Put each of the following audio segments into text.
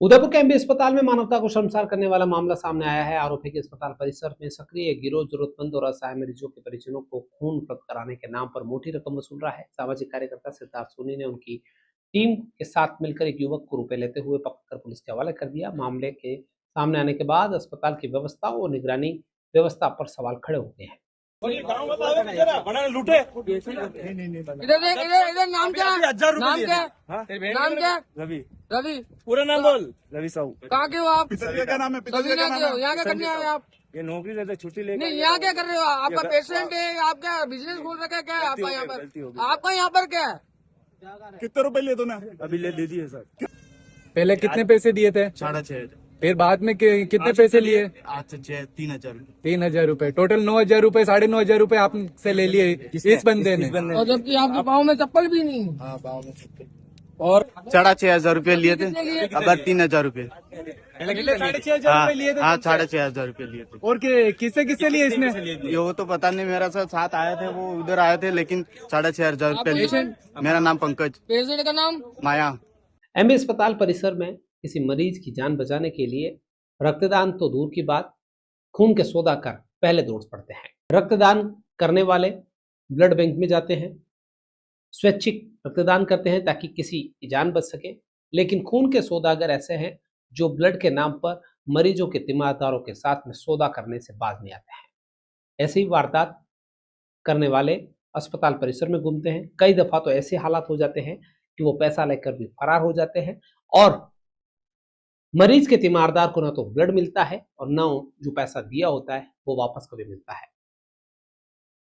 उदयपुर के एमबी अस्पताल में मानवता को शर्मसार करने वाला मामला सामने आया है। आरोप है कि अस्पताल परिसर में सक्रिय गिरोह जरूरतमंद और असहाय मरीजों के परिजनों को खून उपलब्ध कराने के नाम पर मोटी रकम वसूल रहा है। सामाजिक कार्यकर्ता सिद्धार्थ सोनी ने उनकी टीम के साथ मिलकर एक युवक को रुपए लेते हुए पकड़कर पुलिस के हवाले कर दिया। मामले के सामने आने के बाद अस्पताल की व्यवस्था और निगरानी व्यवस्था पर सवाल खड़े हो गए हैं। लूटे इधर देख, इधर नाम क्या है? 1000 नाम रुपए क्या है? नाम क्या है? रवि रवि। पूरा नाम बोल। रवि साहू। कहाँ के हो आप? पिताजी का नाम है। पिताजी रवि का ना नाम क्यों? है। यहाँ क्या करने आए आप? ये नौकरी लेते छुट्टी लेकर नहीं, यहाँ क्या कर रहे हो? आपका पेशेंट है, आप क्या बिजनेस खोल रखा है क्या है आपका यहाँ गलती हो पर? गई। आपका यहाँ पर क्या है? कितने रुपए लिए तूने? अभी ले दे दिए सर। पहले कितने पैसे दिए थे? 6,500। फिर बाद में कितने पैसे लिए? आज से 3,000। 3,000 रुपए। टोटल 9,000 रुपए, 9,500 रुपए आपसे ले लिए इस बंदे ने। और जबकि आपके पाँव में चप्पल भी नहीं। और 6,500 रुपए लिए थे, अब 3,000 रुपए। पहले 6,500 रुपए लिए थे। हाँ 6,500 रुपए लिए थे। और किससे किससे लिए इसने? ये वो तो पता नहीं, मेरा साथ आए थे, वो उधर आए थे, लेकिन 6,500 रुपए लिए। मेरा नाम पंकज। पेशेंट का नाम? माया। एमबी अस्पताल परिसर में किसी मरीज की जान बचाने के लिए रक्तदान तो दूर की बात, खून के सौदा कर पहले दौड़ पड़ते हैं। रक्तदान करने वाले ब्लड बैंक में जाते हैं, स्वैच्छिक रक्तदान करते हैं ताकि किसी की जान बच सके। लेकिन खून के सौदागर ऐसे हैं जो ब्लड के नाम पर मरीजों के तीमारदारों के साथ में सौदा करने से बाज नहीं आते हैं। ऐसी वारदात करने वाले अस्पताल परिसर में घूमते हैं। कई दफा तो ऐसे हालात हो जाते हैं कि वो पैसा लेकर भी फरार हो जाते हैं और मरीज के तीमारदार को ना तो ब्लड मिलता है और ना जो पैसा दिया होता है वो वापस कभी मिलता है।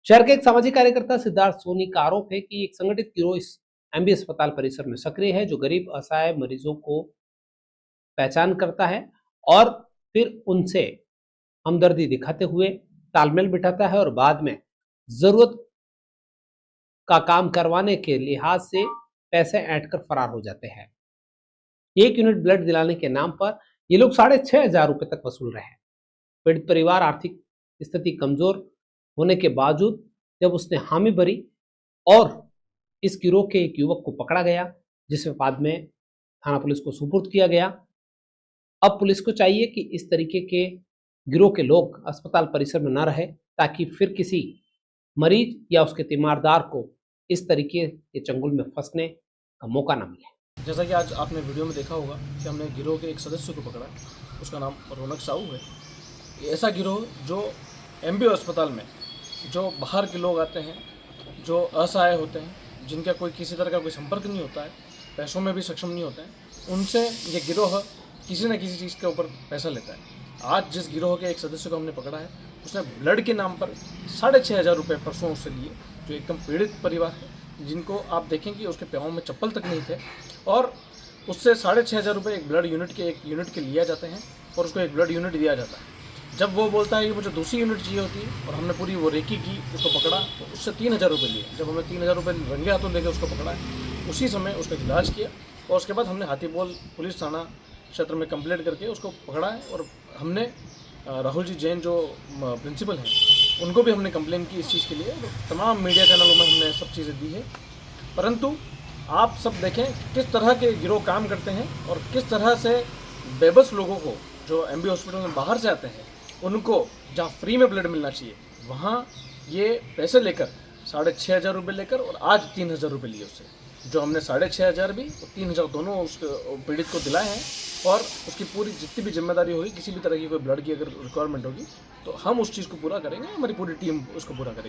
शहर के एक सामाजिक कार्यकर्ता सिद्धार्थ सोनी का आरोप है कि एक संगठित गिरोह इस एमबी अस्पताल परिसर में सक्रिय है, जो गरीब असहाय मरीजों को पहचान करता है और फिर उनसे हमदर्दी दिखाते हुए तालमेल बिठाता है और बाद में जरूरत का काम करवाने के लिहाज से पैसे ऐंठ कर फरार हो जाते हैं। 1 यूनिट ब्लड दिलाने के नाम पर ये लोग 6,500 रुपए तक वसूल रहे हैं। पीड़ित परिवार आर्थिक स्थिति कमजोर होने के बावजूद जब उसने हामी भरी और इस गिरोह के एक युवक को पकड़ा गया, जिसे बाद में थाना पुलिस को सुपुर्द किया गया। अब पुलिस को चाहिए कि इस तरीके के गिरोह के लोग अस्पताल परिसर में न रहे, ताकि फिर किसी मरीज या उसके तीमारदार को इस तरीके के चंगुल में फंसने का मौका न मिले। जैसा कि आज आपने वीडियो में देखा होगा कि हमने गिरोह के एक सदस्य को पकड़ा, उसका नाम रौनक साहू है। ऐसा गिरोह जो एमबी अस्पताल में जो बाहर के लोग आते हैं, जो असहाय होते हैं, जिनका कोई किसी तरह का कोई संपर्क नहीं होता है, पैसों में भी सक्षम नहीं होते हैं, उनसे ये गिरोह किसी न किसी चीज़ के ऊपर पैसा लेता है। आज जिस गिरोह के एक सदस्य को हमने पकड़ा है, उसने ब्लड के नाम पर 6,500 रुपये परसों उससे लिए, जो एकदम पीड़ित परिवार है, जिनको आप देखें कि उसके पाँव में चप्पल तक नहीं थे, और उससे 6,500 रुपये एक यूनिट के लिया जाते हैं और उसको एक ब्लड यूनिट दिया जाता है। जब वो बोलता है कि मुझे दूसरी यूनिट चाहिए होती है और हमने पूरी वो रेकी की, उसको पकड़ा तो उससे 3,000 रुपये लिए। जब हमने 3,000 रुपये रंगे हाथों लेकर उसको पकड़ा है, उसी समय उसका इलाज किया और उसके बाद हमने हाथीबोल पुलिस थाना क्षेत्र में कंप्लेंट करके उसको पकड़ा है। और हमने राहुल जी जैन जो प्रिंसिपल हैं, उनको भी हमने कंप्लेंट की इस चीज़ के लिए। तमाम मीडिया चैनलों में हमने सब चीज़ें दी है, परंतु आप सब देखें किस तरह के गिरोह काम करते हैं और किस तरह से बेबस लोगों को जो एमबी हॉस्पिटल में बाहर से आते हैं, उनको जहाँ फ्री में ब्लड मिलना चाहिए, वहाँ ये पैसे लेकर 6,500 रुपये लेकर और आज 3,000 रुपये लिए उससे। जो हमने 6,500 भी और 3,000 दोनों उस पीड़ित को दिलाए हैं और उसकी पूरी जितनी भी जिम्मेदारी होगी, किसी भी तरह की कोई ब्लड की अगर रिक्वायरमेंट होगी तो हम उस चीज़ को पूरा करेंगे, हमारी पूरी टीम उसको पूरा करेगी।